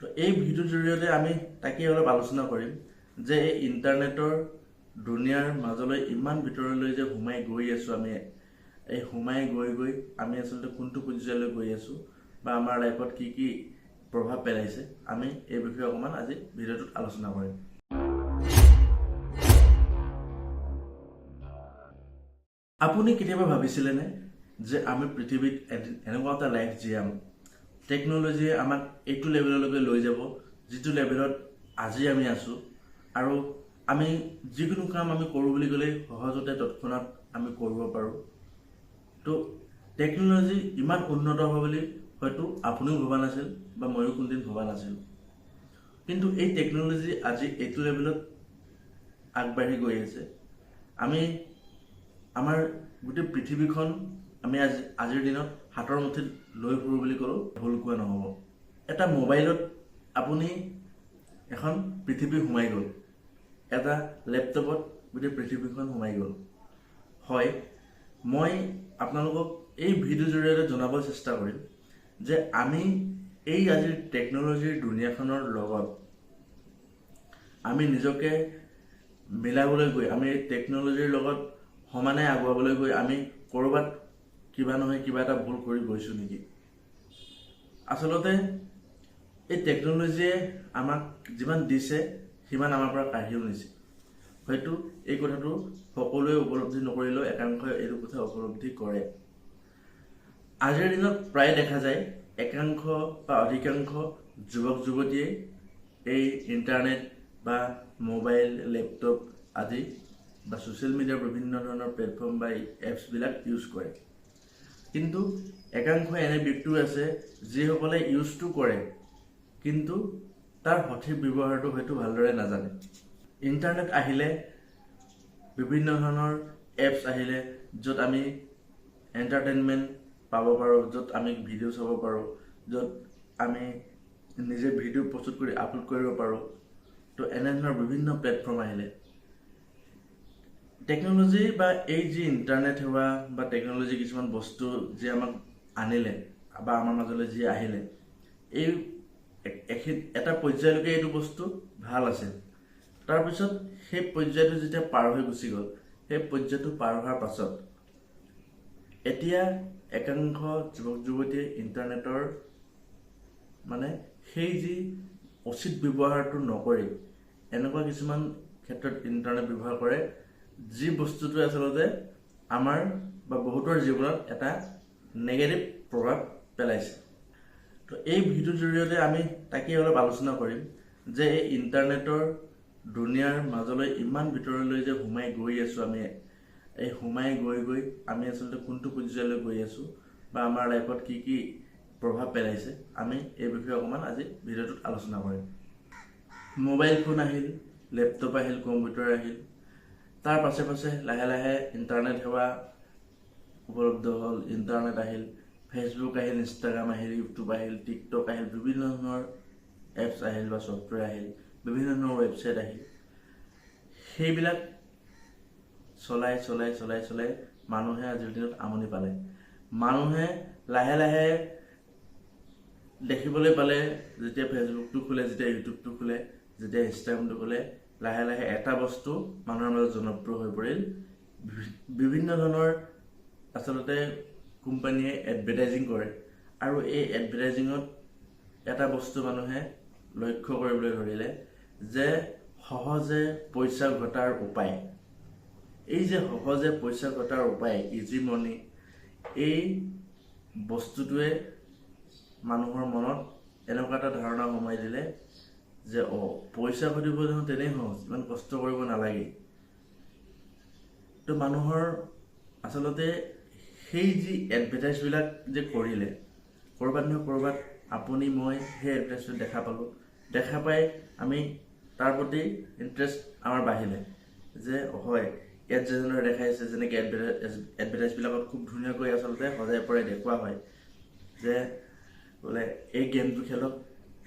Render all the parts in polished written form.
তো এই ভিডিওৰ জৰিয়তে আমি তাকে অলপ আলোচনা কৰিম যে এই ইণ্টাৰনেটৰ দুনিয়াৰ মাজলৈ ইমান ভিতৰলৈ যে সোমাই গৈ আছো আমি এই সোমাই গৈ আমি আচলতে কোনটো পৰ্যায়লৈ গৈ আছো বা আমাৰ লাইফত কি কি প্ৰভাৱ পেলাইছে আমি এই বিষয়ে অকমান আজি ভিডিওটোত আলোচনা কৰিম। আপুনি কেতিয়াবা ভাবিছিলেনে যে আমি পৃথিৱীত এনেকুৱা এটা লাইফ জীয়াম টেকন'লজিয়ে আমাক এইটো লেভেললৈকে লৈ যাব যিটো লেভেলত আজি আমি আছো আৰু আমি যিকোনো কাম আমি কৰোঁ বুলি ক'লে সহজতে তৎক্ষণাত আমি কৰিব পাৰোঁ। তো টেকন'লজি ইমান উন্নত হ'ব বুলি হয়তো আপুনিও ভবা নাছিল বা ময়ো কোনদিন ভবা নাছিলোঁ। কিন্তু এই টেকন'লজি আজি এইটো লেভেলত আগবাঢ়ি গৈ আছে আমি আমাৰ গোটেই পৃথিৱীখন আমি আজিৰ দিনত হাতৰ মুঠিত লৈ ফুৰোঁ বুলি ক'লেও ভুল কোৱা নহ'ব। এটা মোবাইলত আপুনি এখন পৃথিৱী সোমাই গ'ল, এটা লেপটপত গোটেই পৃথিৱীখন সোমাই গ'ল। হয়, মই আপোনালোকক এই ভিডিঅ'ৰ জৰিয়তে জনাব চেষ্টা কৰিম যে আমি এই আজিৰ টেকন'লজিৰ দুনিয়াখনৰ লগত আমি নিজকে মিলাবলৈ গৈ আমি টেকন'লজিৰ লগত সমানে আগুৱাবলৈ গৈ আমি ক'ৰবাত কিবা নহয় কিবা এটা ভুল কৰি গৈছোঁ নেকি। আচলতে এই টেকন'লজিয়ে আমাক যিমান দিছে সিমান আমাৰ পৰা কাঢ়িও নিছে। হয়তো এই কথাটো সকলোৱে উপলব্ধি নকৰিলেও একাংশই এইটো কথা উপলব্ধি কৰে। আজিৰ দিনত প্ৰায় দেখা যায় একাংশ বা অধিকাংশ যুৱক যুৱতীয়ে এই ইণ্টাৰনেট বা মোবাইল লেপটপ আদি বা ছ'চিয়েল মিডিয়াৰ বিভিন্ন ধৰণৰ প্লেটফৰ্ম বা এপছবিলাক ইউজ কৰে। কিন্তু একাংশ এনে ব্যক্তিও আছে যিসকলে ইউজটো কৰে কিন্তু তাৰ সঠিক ব্যৱহাৰটো হয়তো ভালদৰে নাজানে। ইণ্টাৰনেট আহিলে বিভিন্ন ধৰণৰ এপছ আহিলে য'ত আমি এণ্টাৰটেইনমেণ্ট পাব পাৰোঁ, য'ত আমি ভিডিঅ' চাব পাৰোঁ, য'ত আমি নিজে ভিডিঅ' প্ৰস্তুত কৰি আপলোড কৰিব পাৰোঁ। তো এনেধৰণৰ বিভিন্ন প্লেটফৰ্ম আহিলে টেকন'লজি বা এই যি ইণ্টাৰনেট সেৱা বা টেকন'লজি কিছুমান বস্তু যি আমাক আনিলে বা আমাৰ মাজলৈ যি আহিলে এই এটা পৰ্যায়লৈকে এইটো বস্তু ভাল আছে। তাৰপিছত সেই পৰ্যায়টো যেতিয়া পাৰ হৈ গুচি গ'ল, সেই পৰ্যায়টো পাৰ হোৱাৰ পাছত এতিয়া একাংশ যুৱক যুৱতীয়ে ইণ্টাৰনেটৰ মানে সেই যি উচিত ব্যৱহাৰটো নকৰি এনেকুৱা কিছুমান ক্ষেত্ৰত ইণ্টাৰনেট ব্যৱহাৰ কৰে যি বস্তুটোৱে আচলতে আমাৰ বা বহুতৰ জীৱনত এটা নেগেটিভ প্ৰভাৱ পেলাইছে। তো এই ভিডিঅ'ৰ জৰিয়তে আমি তাকে অলপ আলোচনা কৰিম যে এই ইণ্টাৰনেটৰ দুনিয়াৰ মাজলৈ ইমান ভিতৰলৈ যে সোমাই গৈ আছো আমি এই সোমাই গৈ আমি আচলতে কোনটো পৰ্যায়লৈ গৈ আছো বা আমাৰ লাইফত কি কি প্ৰভাৱ পেলাইছে আমি এই বিষয়ে অকণমান আজি ভিডিঅ'টোত আলোচনা কৰিম। মোবাইল ফোন আহিল, লেপটপ আহিল, কম্পিউটাৰ আহিল, তাৰ পাছে পাছে লাহে লাহে ইণ্টাৰনেট সেৱা উপলব্ধ হ'ল। ইণ্টাৰনেট আহিল, ফেচবুক আহিল, ইনষ্টাগ্ৰাম আহিল, ইউটিউব আহিল, টিকটক আহিল, বিভিন্ন ধৰণৰ এপছ আহিল বা ছফ্টৱেৰ আহিল, বিভিন্ন ধৰণৰ ৱেবছাইট আহিল। সেইবিলাক চলাই মানুহে আজিৰ দিনত আমনি পালে। মানুহে লাহে লাহে দেখিবলৈ পালে যেতিয়া ফেচবুকটো খোলে, যেতিয়া ইউটিউবটো খোলে, যেতিয়া ইনষ্টাগ্ৰামটো খোলে, লাহে লাহে এটা বস্তু মানুহৰ মাজত জনপ্ৰিয় হৈ পৰিল। বিভিন্ন ধৰণৰ আচলতে কোম্পানীয়ে এডভাৰটাইজিং কৰে আৰু এই এডভাৰটাইজিঙত এটা বস্তু মানুহে লক্ষ্য কৰিবলৈ ধৰিলে যে সহজে পইচা ঘটাৰ উপায়। এই যে সহজে পইচা ঘটাৰ উপায়, ইজি মানি, এই বস্তুটোৱে মানুহৰ মনত এনেকুৱা এটা ধাৰণা সোমাই দিলে যে পইচা ঘটিব দেখোন তেনেই সহজ, ইমান কষ্ট কৰিব নালাগে। তো মানুহৰ আচলতে সেই যি এডভাৰটাইজবিলাক যে কৰিলে ক'ৰবাত নহয় ক'ৰবাত আপুনি মই সেই এডভাৰটাইজটো দেখা পালোঁ। দেখা পাই আমি তাৰ প্ৰতি ইণ্টাৰেষ্ট আমাৰ বাঢ়িলে যে হয় ইয়াত যেনেদৰে দেখাইছে, যেনেকৈ এডভাৰটাইজবিলাকত খুব ধুনীয়াকৈ আচলতে সজাই পৰাই দেখুওৱা হয় যে বোলে এই গেমটো খেলক,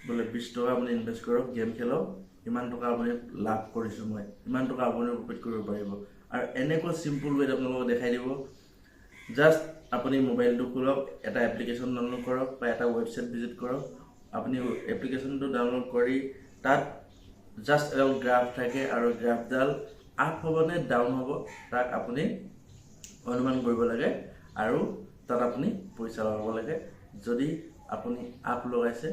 বোলে 20 টকা আপুনি ইনভেষ্ট কৰক, গেম খেলক, ইমান টকা আপুনি লাভ কৰিছোঁ মই, ইমান টকা আপুনি প্ৰফিট কৰিব পাৰিব। আৰু এনেকুৱা চিম্পুল ৱেত আপোনালোকক দেখাই দিব। জাষ্ট আপুনি মোবাইলটো খোলক, এটা এপ্লিকেশ্যন ডাউনলোড কৰক বা এটা ৱেবছাইট ভিজিট কৰক আপুনি এপ্লিকেশ্যনটো ডাউনলোড কৰি তাত জাষ্ট এডাল গ্ৰাফ থাকে আৰু গ্ৰাফডাল আপ হ'ব নে ডাউন হ'ব তাক আপুনি অনুমান কৰিব লাগে আৰু তাত আপুনি পইচা লগাব লাগে। যদি আপুনি আপ লগাইছে,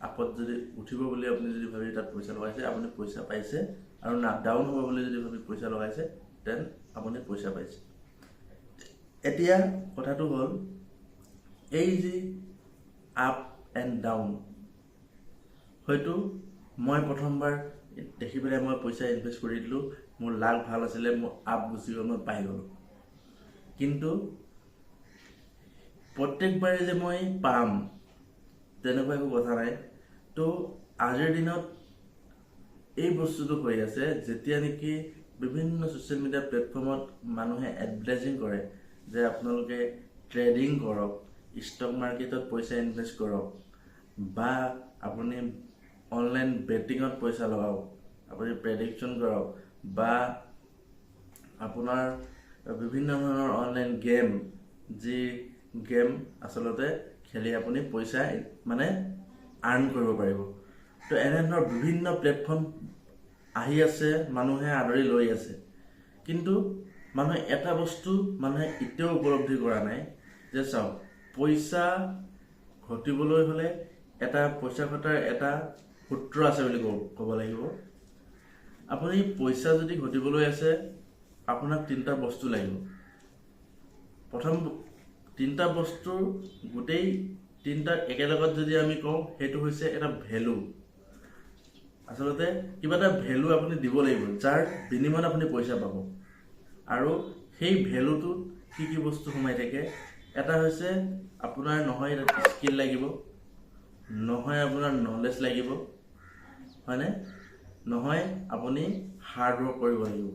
আপত যদি উঠিব বুলি আপুনি যদি ভাবি তাত পইচা লগাইছে, আপুনি পইচা পাইছে, আৰু না ডাউন হ'ব বুলি যদি ভাবি পইচা লগাইছে দেন আপুনি পইচা পাইছে। এতিয়া কথাটো হ'ল এই যি আপ এণ্ড ডাউন, হয়তো মই প্ৰথমবাৰ দেখি পেলাই মই পইচা ইনভেষ্ট কৰি দিলোঁ, মোৰ লাভ ভাল আছিলে, মোৰ আপ গুচি গ'ল, মই পাই গ'লোঁ। কিন্তু প্ৰত্যেকবাৰে যে মই পাম তেনেকুৱা একো কথা নাই। তো আজিৰ দিনত এই বস্তুটো হৈ আছে, যেতিয়া নেকি বিভিন্ন ছ'চিয়েল মিডিয়া প্লেটফৰ্মত মানুহে এডভাৰটাইজিং কৰে যে আপোনালোকে ট্ৰেডিং কৰক, ষ্টক মাৰ্কেটত পইচা ইনভেষ্ট কৰক, বা আপুনি অনলাইন বেটিঙত পইচা লগাওক, আপুনি প্ৰেডিকশ্যন কৰক, বা আপোনাৰ বিভিন্ন ধৰণৰ অনলাইন গেম, যি গেম আচলতে খেলি আপুনি পইচা মানে আৰ্ণ কৰিব পাৰিব। তো এনেধৰণৰ বিভিন্ন প্লেটফৰ্ম আহি আছে, মানুহে আদৰি লৈ আছে। কিন্তু মানুহে এটা বস্তু মানুহে এতিয়াও উপলব্ধি কৰা নাই যে চাওক, পইচা ঘটিবলৈ হ'লে এটা পইচা ঘটাৰ এটা সূত্ৰ আছে বুলি ক'ব লাগিব। আপুনি পইচা যদি ঘটিবলৈ আছে, আপোনাক 3টা বস্তু লাগিব। প্ৰথম 3টা বস্তুৰ গোটেই 3টা একেলগত যদি আমি কওঁ, সেইটো হৈছে এটা ভেলু। আচলতে কিবা এটা ভেলু আপুনি দিব লাগিব, যাৰ বিনিময়ত আপুনি পইচা পাব। আৰু সেই ভেলুটোত কি কি বস্তু সোমাই থাকে, এটা হৈছে আপোনাৰ নহয় স্কিল লাগিব, নহয় আপোনাৰ নলেজ লাগিব, হয়নে, নহয় আপুনি হাৰ্ড ৱৰ্ক কৰিব লাগিব।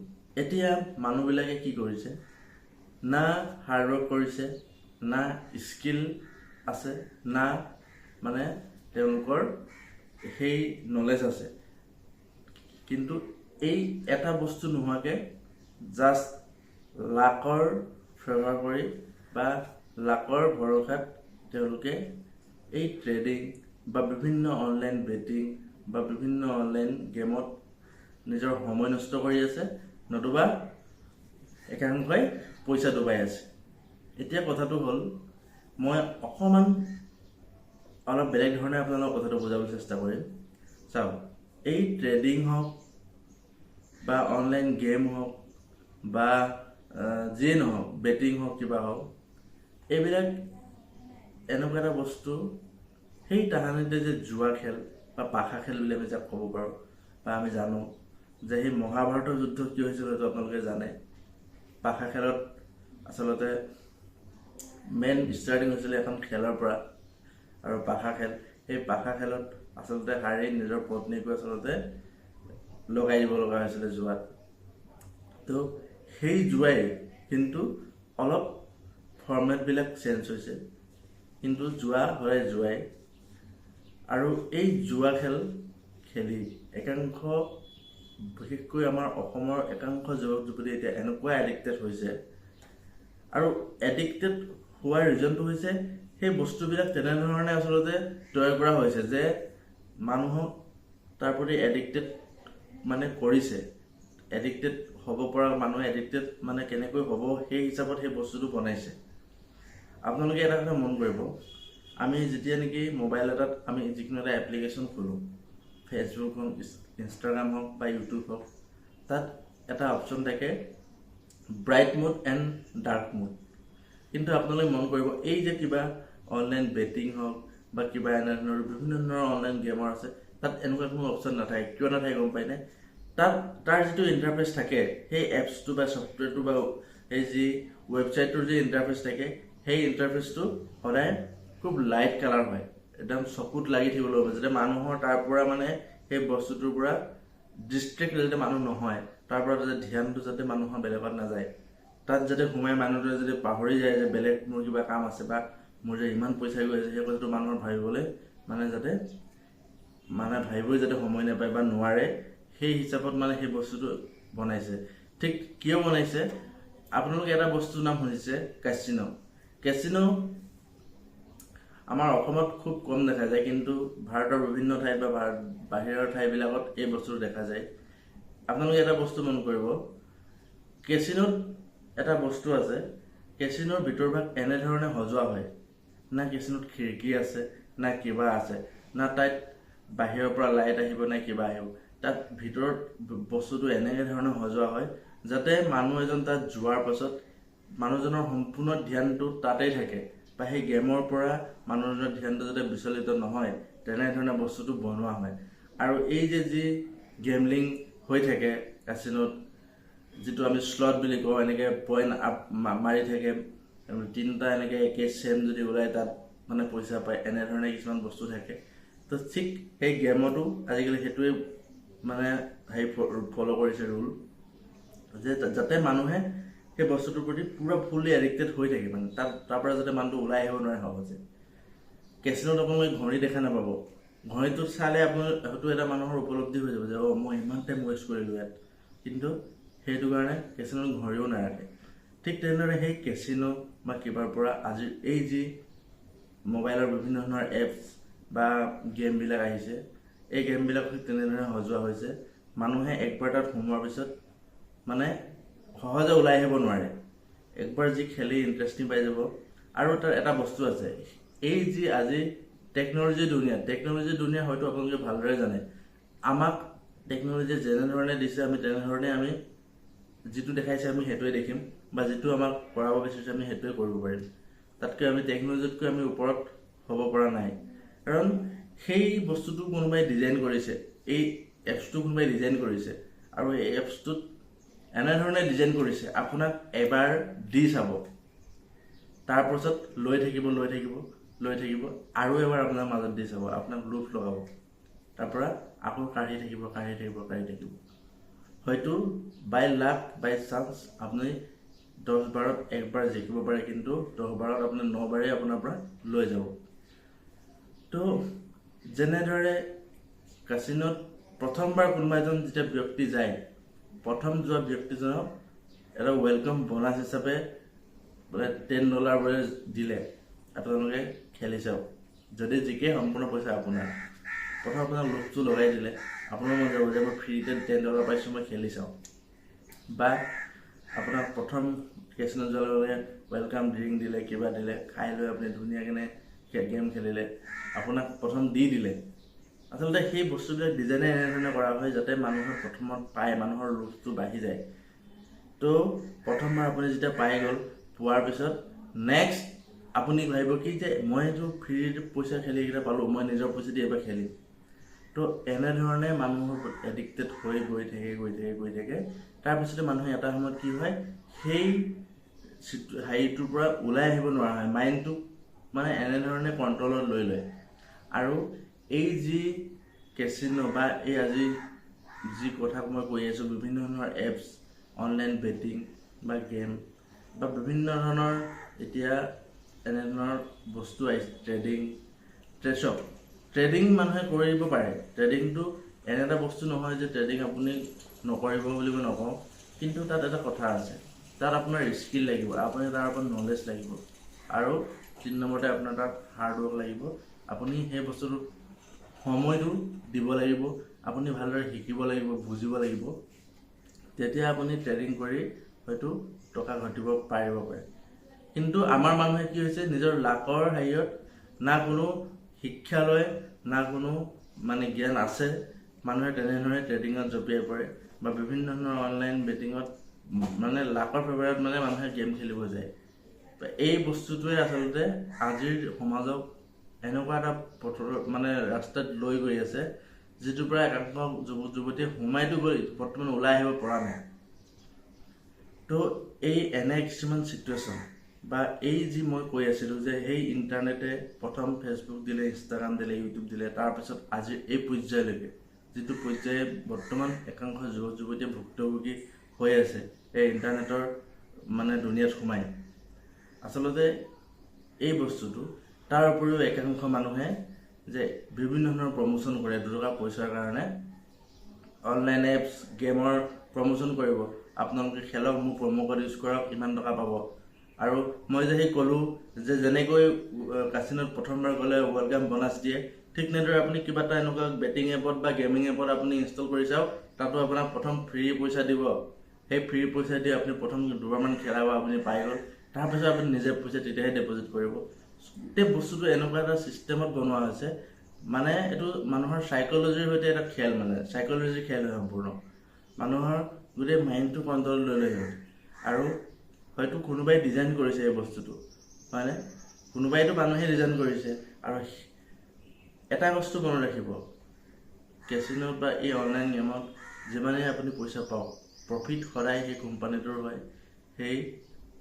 এতিয়া মানুহবিলাকে কি কৰিছে, না হাৰ্ড ৱৰ্ক কৰিছে, না স্কিল আছে, না মানে তেওঁলোকৰ সেই নলেজ আছে, কিন্তু এই এটা বস্তু নোহোৱাকৈ জাষ্ট লাকৰ ফেভাৰ কৰি বা লাকৰ ভৰসাত তেওঁলোকে এই ট্ৰেডিং বা বিভিন্ন অনলাইন বেটিং বা বিভিন্ন অনলাইন গেমত নিজৰ সময় নষ্ট কৰি আছে, নতুবা একাংশই পইচা ডুবাই আছে। এতিয়া কথাটো হ'ল, মই অকণমান অলপ বেলেগ ধৰণে আপোনালোকক কথাটো বুজাবলৈ চেষ্টা কৰিম। চাওক, এই ট্ৰেডিং হওক বা অনলাইন গেম হওক বা যিয়ে নহওক, বেটিং হওক, কিবা হওক, এইবিলাক এনেকুৱা এটা বস্তু, সেই তাহানিতে যে জুৱা খেল বা পাশা খেল বুলি আমি যাক ক'ব পাৰোঁ, বা আমি জানো যে সেই মহাভাৰতৰ যুদ্ধ কি হৈছিল হয়তো আপোনালোকে জানে। পাশা খেলত আচলতে মেইন ষ্টাৰ্টিং হৈছিলে এখন খেলৰ পৰা, আৰু পাশা খেল, সেই পাশা খেলত আচলতে হাৰি নিজৰ পত্নীকো আচলতে লগাই দিব লগা হৈছিলে জুৱাত। তো সেই জুৱাই কিন্তু অলপ ফৰ্মেটবিলাক চেঞ্জ হৈছে, কিন্তু জুৱা হয় জুৱাই। আৰু এই জুৱা খেল খেলি একাংশ, বিশেষকৈ আমাৰ অসমৰ একাংশ যুৱক যুৱতী এতিয়া এনেকুৱা এডিক্টেড হৈছে, আৰু এডিক্টেড হোৱাৰ ৰিজনটো হৈছে সেই বস্তুবিলাক তেনেধৰণে আচলতে তৈয়াৰ কৰা হৈছে যে মানুহক তাৰ প্ৰতি এডিক্টেড মানে কৰিছে। এডিক্টেড হ'ব পৰা মানুহে এডিক্টেড মানে কেনেকৈ হ'ব, সেই হিচাপত সেই বস্তুটো বনাইছে। আপোনালোকে এটা কথা মন কৰিব, আমি যেতিয়া নেকি মোবাইল এটাত আমি যিকোনো এটা এপ্লিকেশ্যন খোলোঁ, ফেচবুক হওক, ইনষ্টাগ্ৰাম হওক বা ইউটিউব হওক, তাত এটা অপশ্যন থাকে bright mode and dark mode. কিন্তু আপোনালোকে মন কৰিব, এই যে কিবা অনলাইন বেটিং হওক বা কিবা এনেধৰণৰ বিভিন্ন ধৰণৰ অনলাইন গেমৰ আছে, তাত এনেকুৱা কোনো অপশ্যন নাথাকে। কিয় নাথাকে গম পায়নে? তাত তাৰ যিটো ইণ্টাৰফেচ থাকে, সেই এপছটো বা ছফ্টৱেৰটো বা এই যি ৱেবছাইটটোৰ যি ইণ্টাৰফেচ থাকে, সেই ইণ্টাৰফেচটো সদায় খুব লাইট কালাৰ হয়, একদম চকুত লাগি থাকিবলৈ হ'ব, যাতে মানুহৰ তাৰ পৰা মানে সেই বস্তুটোৰ পৰা ডিষ্ট্ৰেক্ট যাতে মানুহ নহয়, তাৰ পৰা যাতে ধ্যানটো যাতে মানুহৰ বেলেগত নাযায়। তাত যাতে সোমাই মানুহটোৱে যদি পাহৰি যায় যে বেলেগ মোৰ কিবা কাম আছে বা মোৰ যে ইমান পইচা গৈ আছে, সেই কথাটো মানুহৰ ভাবিবলৈ যাতে ভাবিবই যাতে সময় নাপায় বা নোৱাৰে, সেই হিচাপত সেই বস্তুটো বনাইছে। ঠিক কিয় বনাইছে, আপোনালোকে এটা বস্তুৰ নাম শুনিছে, কেচিনো। কেচিনো আমাৰ অসমত খুব কম দেখা যায়, কিন্তু ভাৰতৰ বিভিন্ন ঠাইত বা বাহিৰৰ ঠাইবিলাকত এই বস্তুটো দেখা যায়। আপোনালোকে এটা বস্তু মন কৰিব, কেচিনোত এটা বস্তু আছে, কেচিনোৰ ভিতৰভাগ এনেধৰণে সজোৱা হয়, না কেচিনোত খিৰিকী আছে, না কিবা আছে, না তাত বাহিৰৰ পৰা লাইট আহিব, না কিবা আহিব। তাত ভিতৰত বস্তুটো এনেকৈ ধৰণে সজোৱা হয় যাতে মানুহ এজন তাত যোৱাৰ পাছত মানুহজনৰ সম্পূৰ্ণ ধ্যানটো তাতেই থাকে, বা সেই গেমৰ পৰা মানুহজনৰ ধ্যানটো যাতে বিচলিত নহয়, তেনেধৰণে বস্তুটো বনোৱা হয়। আৰু এই যি গেমলিং হৈ থাকে কেচিনোত, যিটো আমি স্লট বুলি কওঁ, এনেকৈ পইণ্ট আপ মাৰি থাকে, 3টা এনেকৈ একে চেম যদি ওলাই তাত মানে পইচা পায়, এনেধৰণে কিছুমান বস্তু থাকে। তো ঠিক সেই গেমতো আজিকালি সেইটোৱে মানে ফ'ল' কৰিছে ৰুল, যে যাতে মানুহে সেই বস্তুটোৰ প্ৰতি পুৰা ফুল্লি এডিক্টেড হৈ থাকে, মানে তাৰ পৰা যাতে মানুহটো ওলাই আহিব নোৱাৰে সহজে। কেচিনোত আপোনালোকে ঘড়ী দেখা নাপাব, ঘড়ীটোত চালে আপোনাৰ হয়তো এটা মানুহৰ উপলব্ধি হৈ যাব যে মই ইমান টাইম ৱেষ্ট কৰিলোঁ ইয়াত, কিন্তু সেইটো কাৰণে কেচিনোত ঘড়ীও নাৰাখে। ঠিক তেনেদৰে সেই কেচিনো বা কিবাৰ পৰা আজিৰ এই যি মোবাইলৰ বিভিন্ন ধৰণৰ এপছ বা গেমবিলাক আহিছে, এই গেমবিলাক তেনেধৰণে সজোৱা হৈছে, মানুহে একবাৰ তাত সোমোৱাৰ পিছত মানে সহজে ওলাই আহিব নোৱাৰে। একবাৰ যি খেলি ইণ্টাৰেষ্টিং পাই যাব। আৰু তাৰ এটা বস্তু আছে, এই যি আজি টেকন'লজিৰ দুনিয়া হয়তো আপোনালোকে ভালদৰে জানে, আমাক টেকন'লজিয়ে যেনেধৰণে দিছে আমি তেনেধৰণে আমি যিটো দেখাইছে আমি সেইটোৱে দেখিম, বা যিটো আমাক কৰাব বিচাৰিছে আমি সেইটোৱে কৰিব পাৰিম। তাতকৈ আমি টেকন'লজিতকৈ আমি ওপৰত হ'ব পৰা নাই। কাৰণ সেই বস্তুটো কোনোবাই ডিজাইন কৰিছে, এই এপছটো কোনোবাই ডিজাইন কৰিছে, আৰু এই এপছটোত এনেধৰণে ডিজাইন কৰিছে আপোনাক এবাৰ দি চাব, তাৰপাছত লৈ থাকিব আৰু এবাৰ আপোনাৰ মাজত দি চাব, আপোনাক লোভ লগাব, তাৰপৰা আকৌ কাঢ়ি থাকিব। হয়তো বাই লাক বাই চান্স আপুনি 10-12ত একবাৰ জিকিব পাৰে, কিন্তু 10-12ত আপুনি 9বাৰেই আপোনাৰ পৰা লৈ যাব। তো যেনেদৰে কাচিনোত প্ৰথমবাৰ কোনোবা এজন যেতিয়া ব্যক্তি যায়, প্ৰথম যোৱা ব্যক্তিজনক এটা ৱেলকাম বোনাছ হিচাপে বোলে $10 বোলে দিলে, আপোনালোকে খেলি চাওক। যদি জিকে সম্পূৰ্ণ পইচা আপোনাৰ, প্ৰথম আপোনাক লোভটো লগাই দিলে, আপোনাৰ মন যাব যে মই ফ্ৰীতে $10 পাইছোঁ, মই খেলি চাওঁ। বা আপোনাক প্ৰথম কেচিনোত যোৱাৰ লগে লগে ৱেলকাম ড্ৰিংক দিলে, কিবা দিলে, খাই লৈ আপুনি ধুনীয়াকৈ গেম খেলিলে, আপোনাক প্ৰথম দি দিলে। আচলতে সেই বস্তুবিলাক ডিজাইনে এনেধৰণে কৰা হয় যাতে মানুহৰ প্ৰথমত পায়, মানুহৰ লোভটো বাঢ়ি যায়। তো প্ৰথমবাৰ আপুনি যেতিয়া পাই গ'ল, পোৱাৰ পিছত নেক্সট আপুনি ভাবিব কি যে মই এইটো ফ্ৰী পইচা খেলি এইকেইটা পালোঁ, মই নিজৰ পইচা দি এবাৰ খেলিম। তো এনেধৰণে মানুহৰ এডিক্টেড হৈ গৈ থাকে। তাৰপিছতে মানুহে এটা সময়ত কি হয়, সেই হেৰিটোৰ পৰা ওলাই আহিব নোৱাৰা হয়, মাইণ্ডটোক মানে এনেধৰণে কণ্ট্ৰলত লৈ লয়। আৰু এই যি কেচিনো বা এই আজি যি কথা মই কৈ আছোঁ, বিভিন্ন ধৰণৰ এপছ, অনলাইন বেটিং বা গেম বা বিভিন্ন ধৰণৰ এতিয়া এনেধৰণৰ বস্তু আহিছে, ট্ৰেডিং মানুহে কৰিব পাৰে। ট্ৰেডিংটো এনে এটা বস্তু নহয় যে ট্ৰেডিং আপুনি নকৰিব বুলি মই নকওঁ, কিন্তু তাত এটা কথা আছে, তাত আপোনাৰ স্কিল লাগিব, আপুনি তাৰ ওপৰত নলেজ লাগিব, আৰু 3 নম্বৰতে আপোনাৰ তাত হাৰ্ডৱৰ্ক লাগিব। আপুনি সেই বস্তুটোত সময়টো দিব লাগিব, আপুনি ভালদৰে শিকিব লাগিব, বুজিব লাগিব, তেতিয়া আপুনি ট্ৰেডিং কৰি হয়তো টকা ঘটিব পাৰিব পাৰে। কিন্তু আমাৰ মানুহে কি হৈছে, নিজৰ লাকৰ হেৰিয়ত না কোনো শিক্ষালয়, না কোনো মানে জ্ঞান আছে, মানুহে তেনেধৰণে ট্ৰেডিঙত জঁপিয়াই পৰে, বা বিভিন্ন ধৰণৰ অনলাইন বেটিঙত মানে লাকৰ ফেভাৰত মানে মানুহে গেম খেলিব যায়। এই বস্তুটোৱে আচলতে আজিৰ সমাজক এনেকুৱা এটা মানে ৰাস্তাত লৈ গৈ আছে, যিটোৰ পৰা একাংশ যুৱক যুৱতীয়ে সোমাইতো গৈ বৰ্তমান ওলাই আহিব পৰা নাই। তো এই এনে কিছুমান চিটুৱেশ্যন বা এই যি মই কৈ আছিলোঁ যে সেই ইণ্টাৰনেটে প্ৰথম ফেচবুক দিলে, ইনষ্টাগ্ৰাম দিলে, ইউটিউব দিলে, তাৰপিছত আজিৰ এই পৰ্যায়লৈকে, যিটো পৰ্যায়ে বৰ্তমান একাংশ যুৱক যুৱতীয়ে ভুক্তভোগী হৈ আছে এই ইণ্টাৰনেটৰ মানে দুনিয়াত সোমাই। আচলতে এই বস্তুটো তাৰ উপৰিও একাংশ মানুহে যে বিভিন্ন ধৰণৰ প্ৰমোচন কৰে, 2 টকা পইচাৰ কাৰণে অনলাইন এপছ গেমৰ প্ৰমোচন কৰিব, আপোনালোকে খেলক, মোৰ প্ৰমো কোড ইউজ কৰক, ইমান টকা পাব। আৰু মই যে সেই ক'লো যে যেনেকৈ কাচিনোত প্ৰথমবাৰ গ'লে ৱেলকাম বোনাছ দিয়ে, ঠিক তেনেদৰে আপুনি কিবা এটা এনেকুৱা বেটিং এপত বা গেমিং এপত আপুনি ইনষ্টল কৰি চাওক, তাতো আপোনাক প্ৰথম ফ্ৰী পইচা দিব। সেই ফ্ৰী পইচা দি আপুনি প্ৰথম দুবাৰমান খেলাব, আপুনি পাই গ'ল। তাৰপিছত আপুনি নিজে পইচা তেতিয়াহে ডিপজিট কৰিব। গোটেই বস্তুটো এনেকুৱা এটা ছিষ্টেমত বনোৱা হৈছে, মানে এইটো মানুহৰ চাইক'লজিৰ সৈতে এটা খেল, মানে চাইক'লজিৰ খেল হয় সম্পূৰ্ণ। মানুহৰ গোটেই মাইণ্ডটো কণ্ট্ৰল লৈ লৈ সিহঁতে। আৰু হয়তো কোনোবাই ডিজাইন কৰিছে এই বস্তুটো, হয়নে? কোনোবাইতো মানুহে ডিজাইন কৰিছে। আৰু এটা বস্তু মনত ৰাখিব, কেচিনোত বা এই অনলাইন গেমত যিমানেই আপুনি পইচা পাওক, প্ৰফিট সদায় সেই কোম্পানীটোৰ হয়। সেই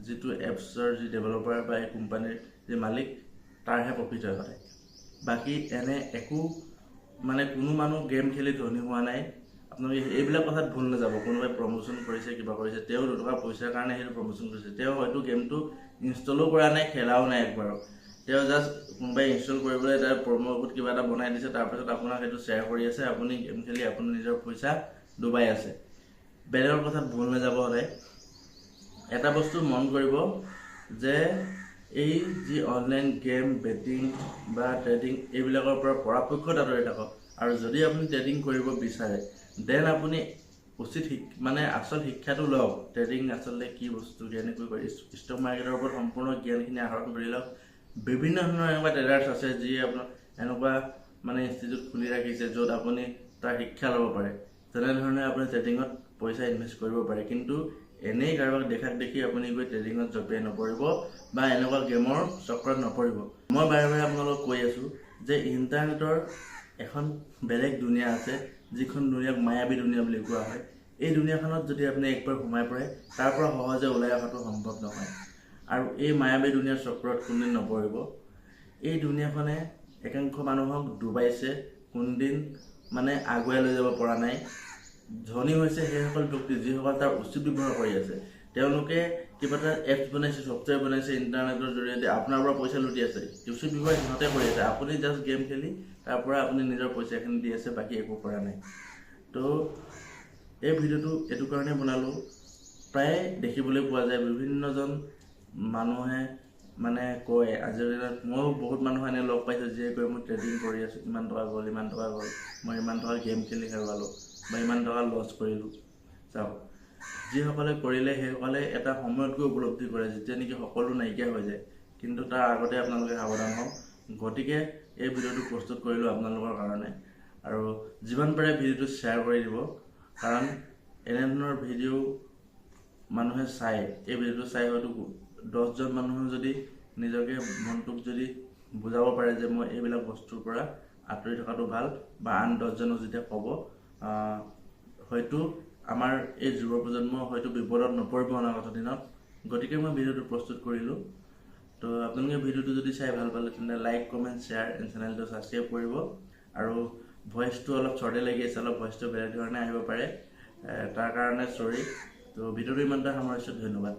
যিটো এপছৰ যি ডেভেলপাৰ বা এই কোম্পানীৰ যি মালিক, তাৰহে প্ৰফিট হয় সদায়। বাকী এনে একো মানে কোনো মানুহ গেম খেলি ধনী হোৱা নাই। আপোনালোকে এইবিলাক কথাত ভুল নাযাব। কোনোবাই প্ৰমোশ্যন কৰিছে, কিবা কৰিছে, তেওঁ দুটকা পইচাৰ কাৰণে সেইটো প্ৰমোশ্যন কৰিছে। তেওঁ হয়তো গেমটো ইনষ্টলো কৰা নাই, খেলাও নাই একবাৰো। তেওঁ জাষ্ট কোনোবাই ইনষ্টল কৰিবলৈ তাৰ প্ৰমো কোড কিবা এটা বনাই দিছে, তাৰপিছত আপোনাক সেইটো শ্বেয়াৰ কৰি আছে। আপুনি গেম খেলি আপুনি নিজৰ পইচা ডুবাই আছে। বেলেগৰ কথাত ভুল নাযাব সদায়। এটা বস্তু মন কৰিব যে এই যি অনলাইন গেম, বেটিং বা ট্ৰেডিং, এইবিলাকৰ পৰা পৰাপক্ষত আঁতৰি থাকক। আৰু যদি আপুনি ট্ৰেডিং কৰিব বিচাৰে, দেন আপুনি উচিত মানে আচল শিক্ষাটো লওক। ট্ৰেডিং আচলতে কি বস্তু, কেনেকৈ কৰি ষ্টক মাৰ্কেটৰ ওপৰত সম্পূৰ্ণ জ্ঞানখিনি আহৰণ কৰি লওক। বিভিন্ন ধৰণৰ এনেকুৱা ট্ৰেডাৰ্ছ আছে যিয়ে আপোনাৰ এনেকুৱা মানে ইনষ্টিটিউট খুলি ৰাখিছে য'ত আপুনি তাৰ শিক্ষা ল'ব পাৰে। তেনেধৰণে আপুনি ট্ৰেডিঙত পইচা ইনভেষ্ট কৰিব পাৰে। কিন্তু এনেই কাৰোবাক দেখাক দেখি আপুনি গৈ ট্ৰেডিঙত জঁপিয়াই নপৰিব বা এনেকুৱা গেমৰ চক্ৰত নপৰিব। মই বাৰে বাৰে আপোনালোকক কৈ আছোঁ যে ইণ্টাৰনেটৰ এখন বেলেগ দুনিয়া আছে, যিখন দুনিয়াক মায়াবী দুনিয়া বুলি কোৱা হয়। এই দুনিয়াখনত যদি আপুনি একবাৰ সোমাই পৰে, তাৰ পৰা সহজে ওলাই অহাটো সম্ভৱ নহয়। আৰু এই মায়াবী দুনিয়াৰ চক্ৰত কোনদিন নপৰিব। এই দুনিয়াখনে একাংশ মানুহক ডুবাইছে, কোনদিন মানে আগুৱাই লৈ যাব পৰা নাই। ধনী হৈছে সেইসকল ব্যক্তি যিসকল তাৰ উচিত ব্যৱহাৰ কৰি আছে। তেওঁলোকে কিবা এটা এপছ বনাইছে, ছফ্টৱেৰ বনাইছে, ইণ্টাৰনেটৰ জৰিয়তে আপোনাৰ পৰা পইচা লুটি আছে। উচিত ব্যৱহাৰ সিহঁতে কৰি আছে। আপুনি জাষ্ট গেম খেলি তাৰ পৰা আপুনি নিজৰ পইচাখিনি দি আছে, বাকী একো কৰা নাই। তো এই ভিডিঅ'টো এইটো কাৰণে বনালোঁ, প্ৰায় দেখিবলৈ পোৱা যায় বিভিন্নজন মানুহে মানে কয়, আজিৰ দিনত ময়ো বহুত মানুহ এনে লগ পাইছোঁ যিয়ে কয় মই ট্ৰেডিং কৰি আছোঁ, ইমান টকা গ'ল, ইমান টকা গ'ল, মই ইমান টকা গেম খেলি হেৰুৱালোঁ বা ইমান টকা লছ কৰিলোঁ। চাওক, যিসকলে কৰিলে সেইসকলে এটা সময়ত গৈ উপলব্ধি কৰে, যেতিয়া নেকি সকলো নাইকিয়া হৈ যায়। কিন্তু তাৰ আগতে আপোনালোকে সাৱধান হওক। গতিকে এই ভিডিঅ'টো প্ৰস্তুত কৰিলোঁ আপোনালোকৰ কাৰণে। আৰু যিমান পাৰে ভিডিঅ'টো শ্বেয়াৰ কৰি দিব, কাৰণ এনেধৰণৰ ভিডিঅ' মানুহে চাই, এই ভিডিঅ'টো চাই হয়তো 10জন মানুহে যদি নিজকে মনটোক যদি বুজাব পাৰে যে মই এইবিলাক বস্তুৰ পৰা আঁতৰি থকাটো ভাল, বা আন 10জনক যেতিয়া ক'ব, হয়তো আমাৰ এই যুৱ প্ৰজন্ম হয়তো বিপদত নপৰিব অনাগত দিনত। গতিকে মই ভিডিঅ'টো প্ৰস্তুত কৰিলোঁ। তো আপোনালোকে ভিডিঅ'টো যদি চাই ভাল পালে তেন্তে লাইক, কমেণ্ট, শ্বেয়াৰ এণ্ড চেনেলটো ছাবস্ক্ৰাইব কৰিব। আৰু ভইচটো অলপ চৰ্দি লাগি আছে, অলপ ভইচটো বেলেগ ধৰণে আহিব পাৰে, তাৰ কাৰণে চৰি। তো ভিডিঅ'টো ইমানটা সামৰিছোঁ, ধন্যবাদ।